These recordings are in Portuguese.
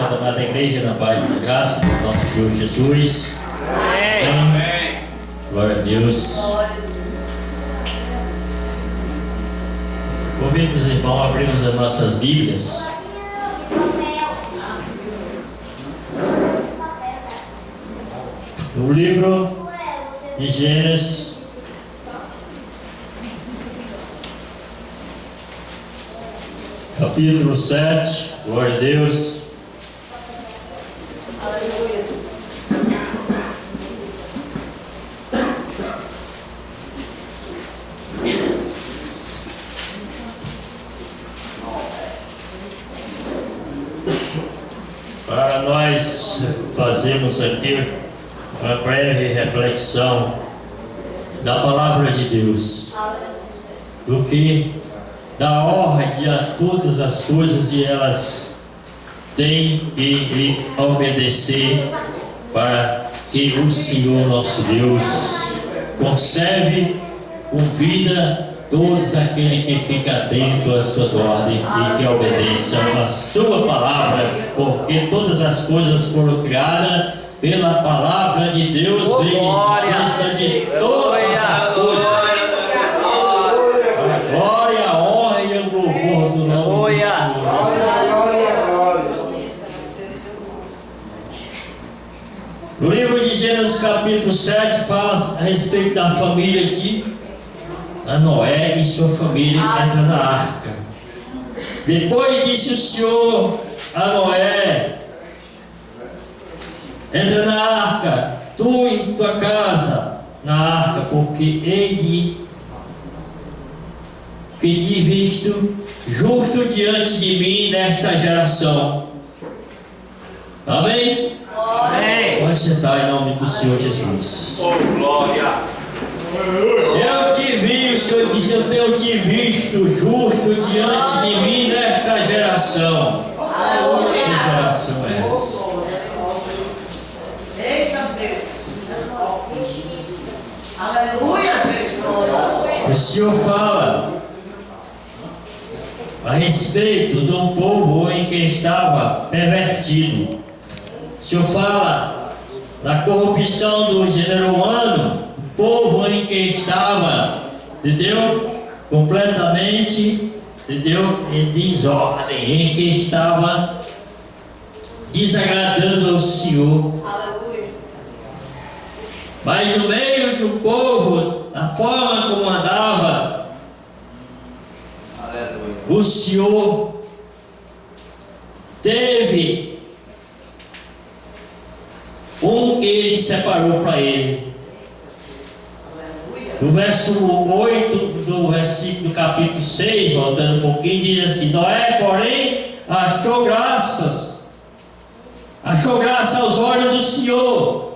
Santa Amada Igreja, na paz e na graça do nosso Senhor Jesus. Amém. Glória a Deus. Convido os irmãos a abrirmos as nossas Bíblias no livro de Gênesis, capítulo 7, glória a Deus. Aleluia. Para nós fazermos aqui uma breve reflexão da palavra de Deus, do que dá ordem a todas as coisas e elas têm que lhe obedecer para que o Senhor nosso Deus conserve com vida todos aqueles que ficam dentro das suas ordens e que obedeçam a sua palavra, porque todas as coisas foram criadas pela palavra de Deus, vem existência de todas as coisas. A glória, a honra e o louvor do nome do Senhor. No livro de Gênesis capítulo 7 fala a respeito da família de Noé e sua família entra na arca. Depois disse o Senhor a Noé: entra na arca, tu e tua casa na arca, porque ele que te visto justo diante de mim nesta geração. Amém? Amém. Pode sentar em nome do Senhor Jesus. Oh, glória! Eu te vi, o Senhor diz, eu tenho te visto justo diante de mim nesta geração. Que geração é essa? Eita Deus. Aleluia. O Senhor fala a respeito de um povo em que estava pervertido. O Senhor fala da corrupção do gênero humano, povo em que estava, entendeu? Completamente, entendeu? Em desordem, em que estava desagradando ao Senhor. Aleluia. Mas no meio do povo, da forma como andava, Aleluia. o Senhor teve um que ele separou para ele. No verso 8 do versículo do capítulo 6, voltando um pouquinho, diz assim: Noé, porém, achou graça aos olhos do Senhor.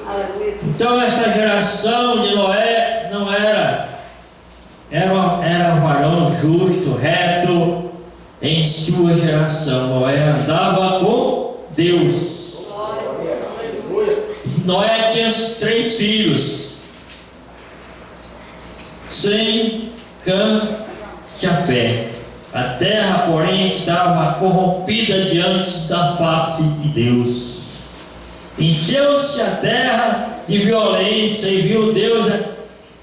Aleluia. Então esta geração de Noé não era um varão justo, reto em sua geração. Noé andava com Deus. Noé tinha 3 filhos: Sem, Cã, Jafé. A terra, porém, estava corrompida diante da face de Deus. Encheu-se a terra de violência, e viu Deus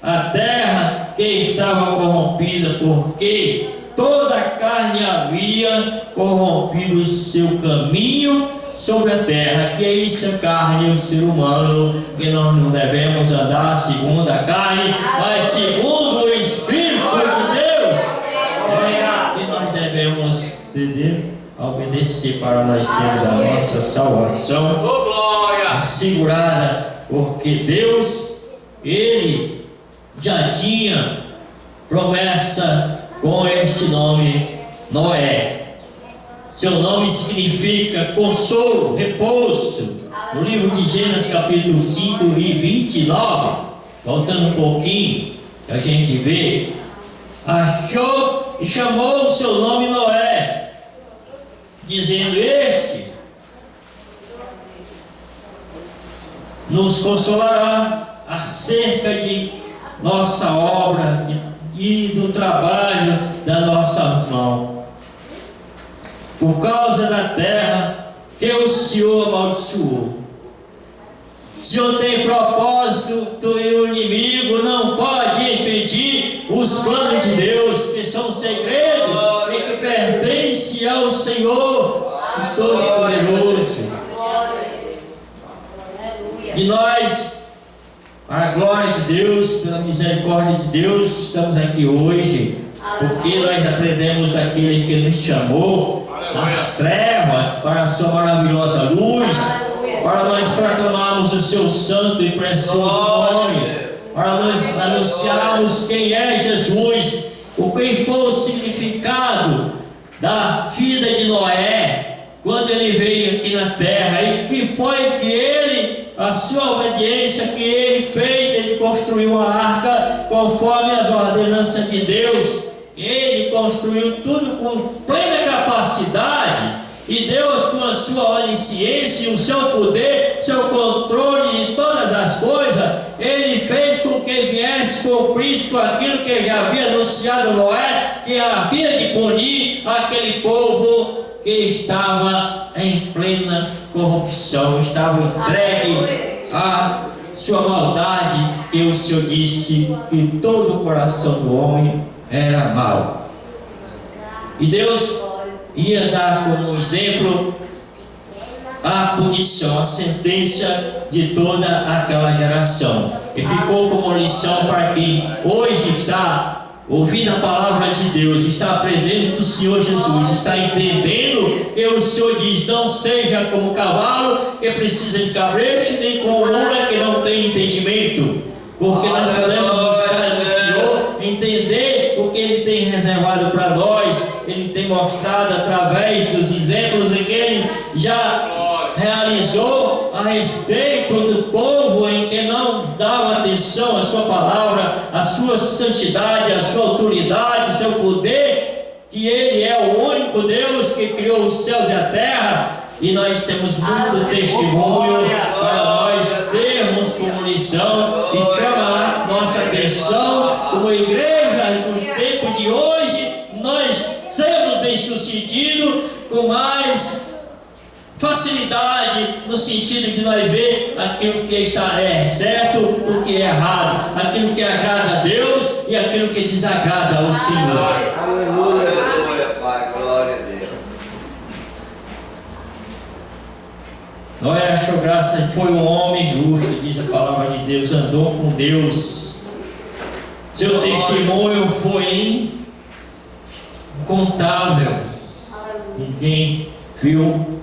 a terra que estava corrompida, porque toda a carne havia corrompido o seu caminho sobre a terra. Que é isso, a carne, o ser humano, que nós não devemos andar segundo a carne, mas segundo o Espírito de Deus. E nós devemos, entender, obedecer para nós termos a nossa salvação Oh, glória! assegurada, porque Deus, Ele já tinha promessa com este nome, Noé. Seu nome significa consolo, repouso. No livro de Gênesis capítulo 5 e 29, voltando um pouquinho, a gente vê, achou e chamou o seu nome Noé, dizendo: este nos consolará acerca de nossa obra e do trabalho das nossas mãos. por causa da terra que o Senhor amaldiçoou. O Senhor tem propósito e o inimigo não pode impedir os planos de Deus, que são segredos e que pertencem ao Senhor Todo-Poderoso. E nós, para a glória de Deus, pela misericórdia de Deus, estamos aqui hoje, porque nós aprendemos daquele que nos chamou das trevas para a sua maravilhosa luz, para nós proclamarmos o seu santo e precioso nome, para nós anunciarmos quem é Jesus, o que foi o significado da vida de Noé, quando ele veio aqui na terra, e que foi que ele, a sua obediência que ele fez, ele construiu a arca conforme as ordenanças de Deus. Ele construiu tudo com plena capacidade, e Deus, com a sua onisciência, o seu poder, seu controle de todas as coisas, ele fez com que viesse cumprir com aquilo que ele havia anunciado Noé, que havia de punir aquele povo que estava em plena corrupção, estava entregue à sua maldade, que o Senhor disse que todo o coração do homem era mau. E Deus ia dar como exemplo a punição, a sentença de toda aquela geração. E ficou como lição para quem hoje está ouvindo a palavra de Deus, está aprendendo do Senhor Jesus, está entendendo que o Senhor diz: não seja como o cavalo que precisa de cabresto, nem como mula que não tem entendimento, porque nós podemos buscar no Senhor, entender o que Ele tem reservado para nós. Ele tem mostrado através dos exemplos em que Ele já realizou a respeito do povo em que não dava atenção à sua palavra, à sua santidade, à sua autoridade, ao seu poder, que Ele é o único Deus que criou os céus e a terra. E nós temos muito testemunho para nós termos como lição e chamar nossa atenção como igreja no tempo de hoje, nós sermos bem-sucedidos com mais facilidade, no sentido de nós ver aquilo que está certo, o que é errado, aquilo que agrada a Deus e aquilo que desagrada ao Senhor. Aleluia, Pai, glória a Deus. Noé achou graça, foi um homem justo, diz a palavra de Deus, andou com Deus. Seu testemunho foi incontável. Ninguém viu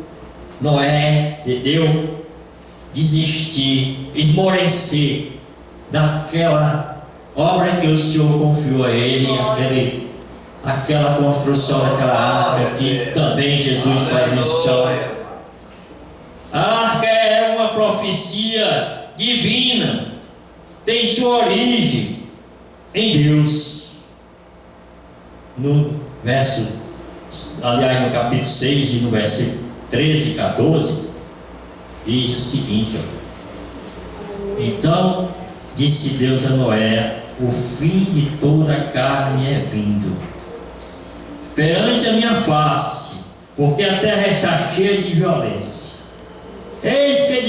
Noé, entendeu? Desistir, esmorecer daquela obra que o Senhor confiou a ele, aquela construção daquela arca que também Jesus faz menção. A arca é uma profecia divina, tem sua origem em Deus. No verso, aliás, no capítulo 6 e no versículo 13 e 14, diz o seguinte: então disse Deus a Noé: o fim de toda a carne é vindo perante a minha face, porque a terra está cheia de violência. Eis que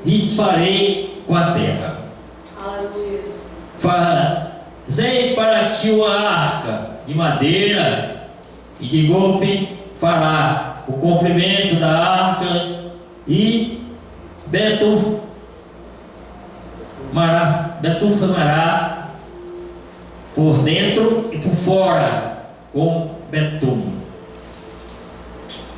desfarei com a terra. Fazei para ti uma arca de madeira e de golfe fará o comprimento da arca, e betumará por dentro e por fora com betume.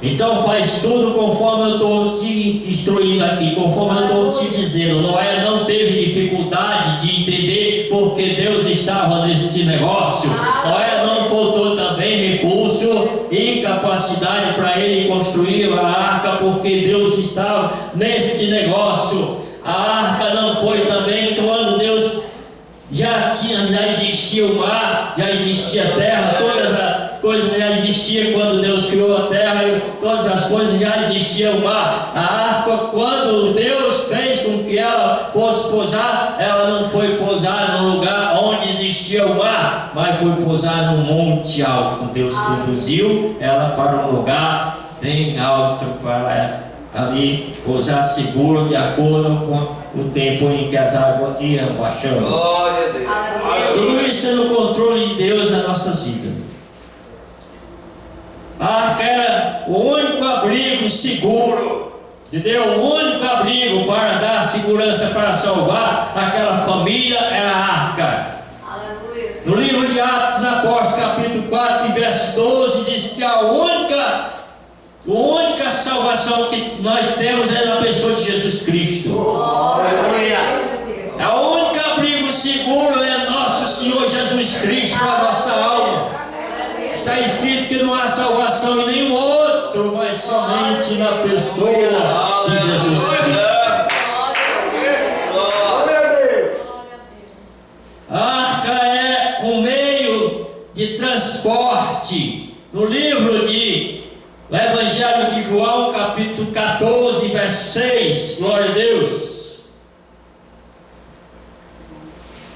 Então faz tudo conforme eu estou te instruindo aqui, conforme eu estou te dizendo. Noé não teve dificuldade de entender porque Deus estava neste negócio. Noé não faltou também recurso e capacidade para ele construir a arca, porque Deus estava neste negócio. A arca não foi também quando Deus já existia o mar, já existia a terra, todas as coisas já existiam quando Deus criou a terra, e todas as coisas já existiam o mar. A arca, quando Deus fez com que ela fosse pousar, ela não foi pousar no lugar onde existia existia o mar, mas foi pousar num monte alto. Deus conduziu ela para um lugar bem alto para ali pousar seguro de acordo com o tempo em que as águas iam baixando. Glória a Deus. Aleluia. Tudo isso é no controle de Deus nas nossas vidas. A arca era o único abrigo seguro, entendeu? O único abrigo para dar segurança, para salvar aquela família era a arca. Aleluia. No livro de Atos dos Apóstolos, capítulo 4, verso 12, diz que a única salvação que nós temos é na pessoa de Jesus Cristo. Aleluia. A única abrigo seguro é nosso Senhor Jesus Cristo para a nossa alma. Está escrito que não há salvação em nenhum outro, mas somente na pessoa de Jesus Cristo. Glória a Deus. A arca é um meio de transporte. No livro de o Evangelho de João, capítulo 14, verso 6, glória a Deus.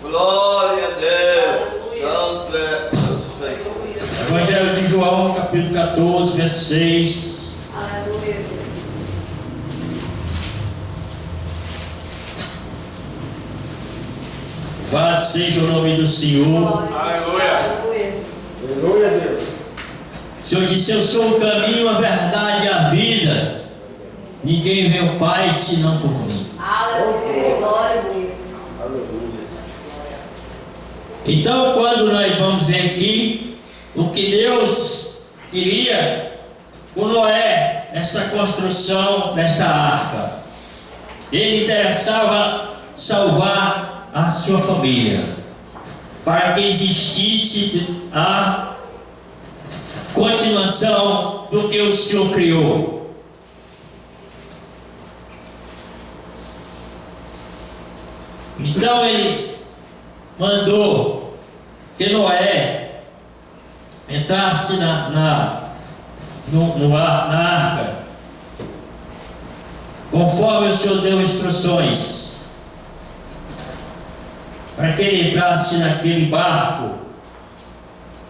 Glória a Deus. Santo é o Senhor. Evangelho de João, capítulo 14, verso 6. Aleluia. Louvado seja o nome do Senhor. Aleluia. Aleluia. Aleluia a Deus. O Senhor disse: eu sou o caminho, a verdade e a vida. Ninguém vê o Pai senão por mim. Aleluia. Glória a Deus. Aleluia. Então, quando nós vamos ver aqui o que Deus queria com Noé, essa construção desta arca, ele interessava salvar a sua família, para que existisse a continuação do que o Senhor criou. Então ele mandou que Noé entrasse na arca, conforme o Senhor deu instruções, para que ele entrasse naquele barco,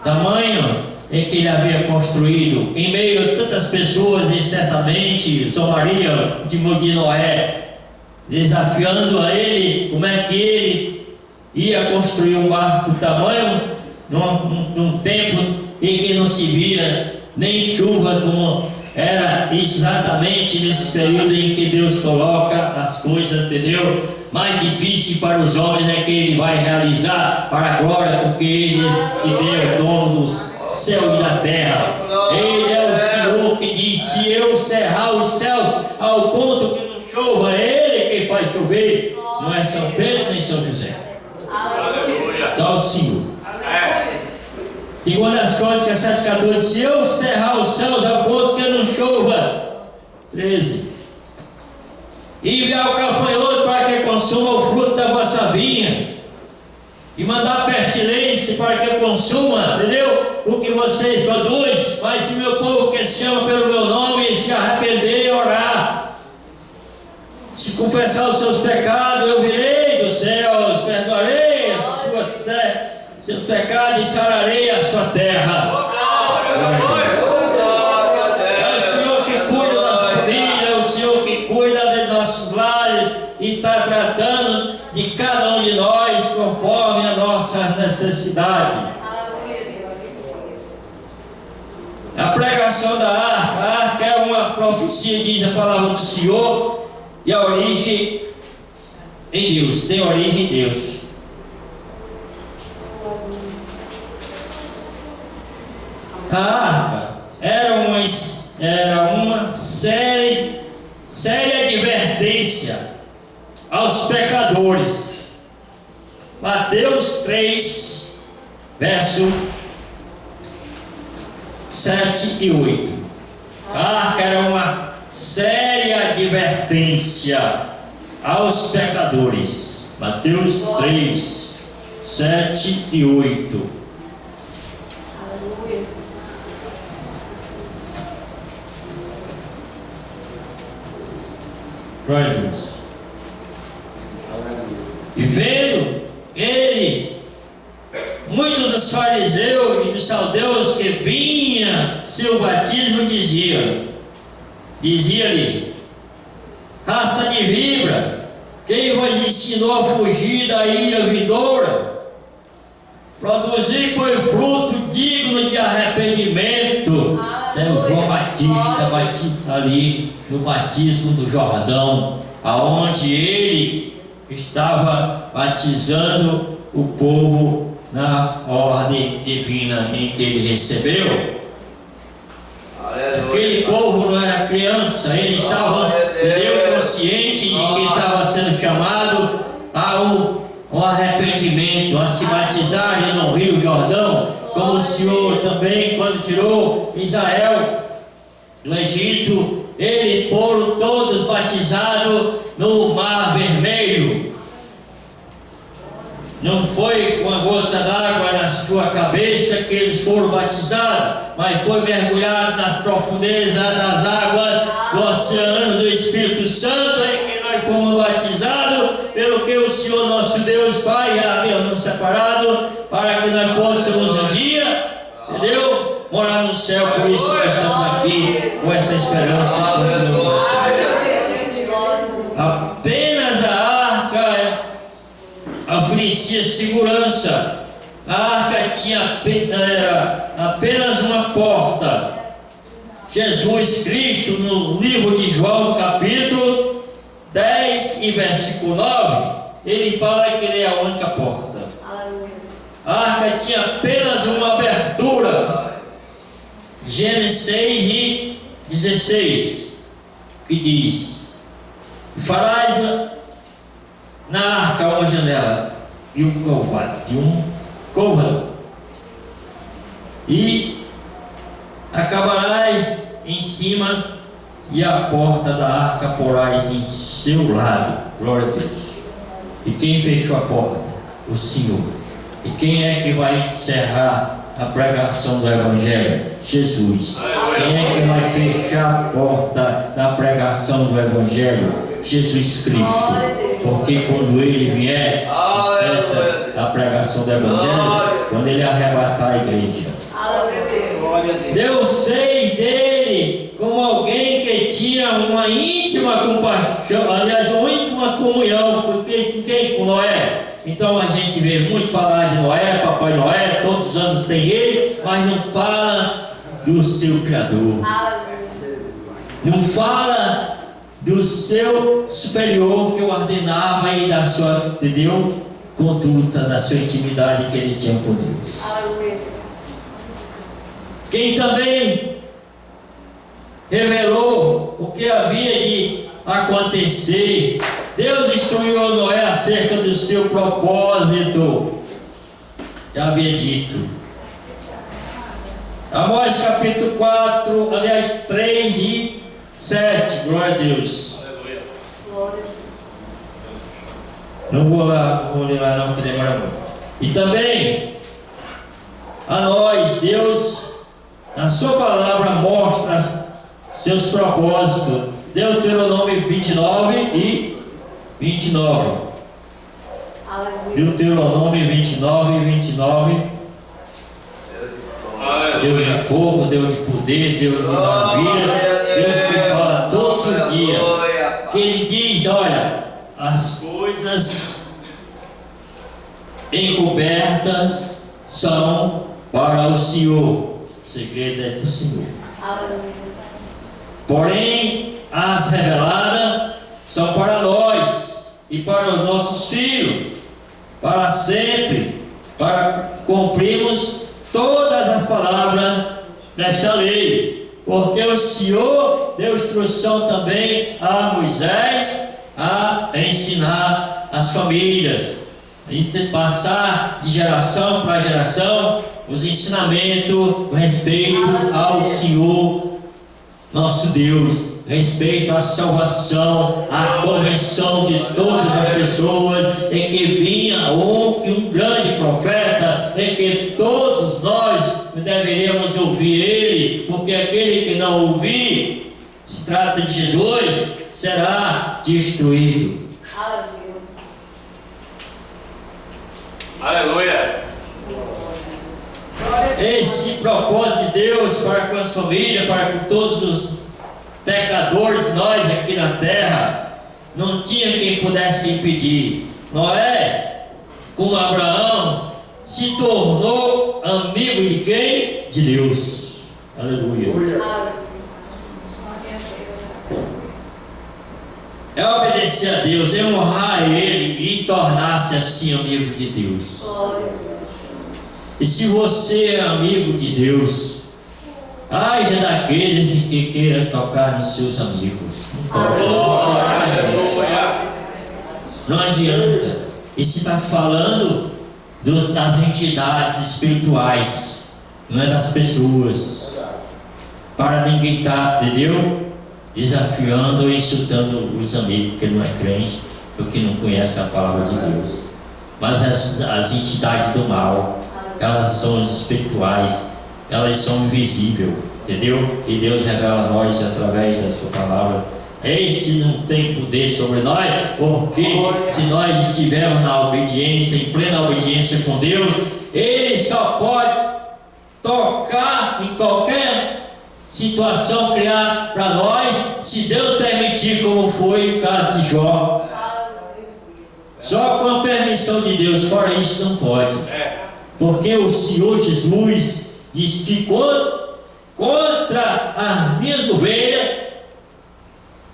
tamanho em que ele havia construído, em meio a tantas pessoas, e certamente zombariam de Noé, desafiando a ele como é que ele ia construir um barco tamanho num tempo em que não se via nem chuva, como era exatamente nesse período em que Deus coloca as coisas, entendeu? Mais difícil para os homens é que ele vai realizar para a glória, porque ele que deu o dono do céu e da terra. Ele é o Senhor que diz: se eu cerrar os céus ao ponto que não chova, é Ele quem faz chover, não é São Pedro nem São José. Aleluia. Só o Senhor. É. Segundo as Crônicas 7,14, se eu cerrar os céus ao ponto que não chova, 13, e enviar o gafanhoto para que consuma o fruto da vossa vinha, e mandar pestilência para que consuma, entendeu? O que vocês produzem. Mas se meu povo que se chama pelo meu nome se arrepender e orar, se confessar os seus pecados, eu virei dos céus, perdoarei seus pecados e sararei a sua terra. É o Senhor que cuida da nossa família, é o Senhor que cuida de nossos lares e está tratando de cada um de nós conforme a nossa necessidade. A pregação da arca, a arca é uma profecia, diz a palavra do Senhor, e a origem em Deus, tem origem em Deus. A arca era uma séria advertência aos pecadores. Mateus 3, verso 7 e 8. A arca era uma séria advertência aos pecadores. Mateus 3, 7 e 8. Glória a Deus. E vendo ele fariseus e dos saduceus que vinha seu batismo dizia-lhe: raça de víbora, quem vos ensinou a fugir da ira vindoura? Produzir pois fruto digno de arrependimento. João Batista ali no batismo do Jordão, aonde ele estava batizando o povo na ordem divina em que ele recebeu. Aquele povo não era criança, ele estava consciente de que estava sendo chamado ao arrependimento, a se batizar no Rio Jordão, como o Senhor também, quando tirou Israel do Egito, ele foram todos batizados no Mar Vermelho. Não foi com a gota d'água na sua cabeça que eles foram batizados, mas foi mergulhado nas profundezas das águas do oceano do Espírito Santo, em que nós fomos batizados, pelo que o Senhor nosso Deus Pai havia nos separado, para que nós fôssemos um dia, entendeu? Morar no céu. Por isso nós estamos aqui com essa esperança e continuamos. Apenas a arca oferecia segurança. A arca tinha apenas uma porta. Jesus Cristo, no livro de João, capítulo 10 e versículo 9, ele fala que ele é a única porta. A arca tinha apenas uma abertura. Gênesis 6 e 16, que diz: farás na arca uma janela e um côvado, e acabarás em cima, e a porta da arca porás em seu lado. Glória a Deus. E quem fechou a porta? O Senhor. E quem é que vai encerrar a pregação do Evangelho? Jesus. Quem é que vai fechar a porta da pregação do Evangelho? Jesus Cristo. Porque quando Ele vier, cessa a pregação do Evangelho, quando Ele arrebatar a igreja. Deus fez dele como alguém que tinha uma íntima compaixão, aliás, uma íntima comunhão com quem? Com Noé. Então a gente vê muito falar de Noé, Papai Noé, todos os anos tem ele, mas não fala do seu Criador. Não fala do seu superior que o ordenava e da sua, entendeu? Conduta, da sua intimidade que ele tinha com Deus. Quem também revelou o que havia de acontecer. Deus instruiu a Noé acerca do seu propósito. Já havia dito. Amós capítulo 4, aliás 3 e 7. Glória a Deus. Glória. Não vou ler lá não, que demora muito. E também a nós, Deus, na sua palavra, mostra seus propósitos. Deuteronômio 29 e 29. Deuteronômio 29 e 29. Deus de fogo, Deus de poder, Deus de maravilha, Deus que fala todos os dias. Que Ele diz: olha, as coisas encobertas são para o Senhor. O segredo é do Senhor. Porém, as reveladas são para nós e para os nossos filhos, para sempre, para cumprirmos todas as palavras desta lei. Porque o Senhor deu instrução também a Moisés a ensinar as famílias, e passar de geração para geração os ensinamentos com respeito ao Senhor nosso Deus, respeito à salvação, à conversão de todas as pessoas, em que vinha um grande profeta, em que todos nós deveríamos ouvir ele, porque aquele que não ouvir, se trata de Jesus, será destruído. Aleluia. Esse propósito de Deus para com as famílias, para com todos os pecadores, nós aqui na terra, não tinha quem pudesse impedir. Noé, como Abraão, se tornou amigo de quem? De Deus. Aleluia. É obedecer a Deus, é honrar Ele e tornar-se assim amigo de Deus. E se você é amigo de Deus, haja daqueles que queiram tocar nos seus amigos. Não adianta. Isso está falando das entidades espirituais, não é das pessoas. Para ninguém estar, entendeu? Desafiando ou insultando os amigos que não é crente, porque não conhece a palavra de Deus. Mas as entidades do mal, elas são espirituais, elas são invisíveis, entendeu? E Deus revela a nós através da sua palavra. Esse não tem poder sobre nós, porque se nós estivermos na obediência, em plena obediência com Deus, Ele só pode tocar em qualquer situação criar para nós, se Deus permitir, como foi o caso de Jó. Só com a permissão de Deus, fora isso não pode. Porque o Senhor Jesus diz que contra as minhas ovelhas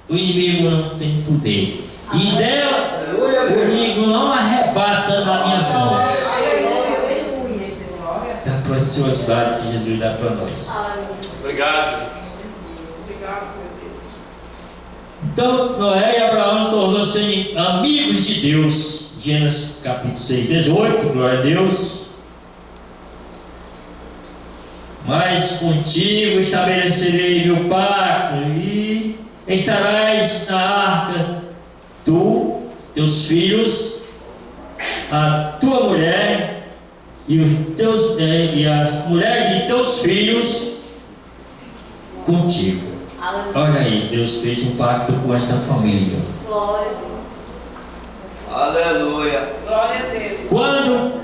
o inimigo não tem poder, e dela o inimigo não arrebata das minhas mãos. É a preciosidade que Jesus dá para nós. Obrigado. Então Noé e Abraão tornou-se amigos de Deus. Gênesis capítulo 6, 18, glória a Deus. Mas contigo estabelecerei meu pacto, e estarás na arca, tu, teus filhos, a tua mulher e as mulheres de teus filhos contigo. Olha aí, Deus fez um pacto com esta família. Glória a Deus. Aleluia. Glória a Deus. Quando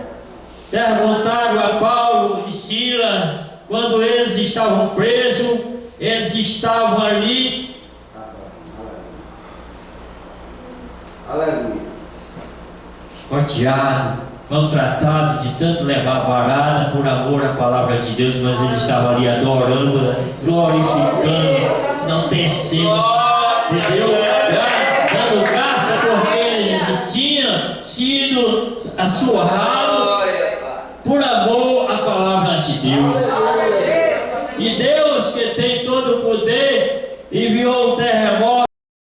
perguntaram a Paulo e Silas, quando eles estavam presos, eles estavam ali. Aleluia. Chicoteados, maltratados de tanto levar varada por amor à palavra de Deus, mas eles estavam ali adorando, glorificando, não tecendo, entendeu? Dando graça porque eles tinham sido assurrados por amor à palavra de Deus. E Deus, que tem todo o poder, enviou um terremoto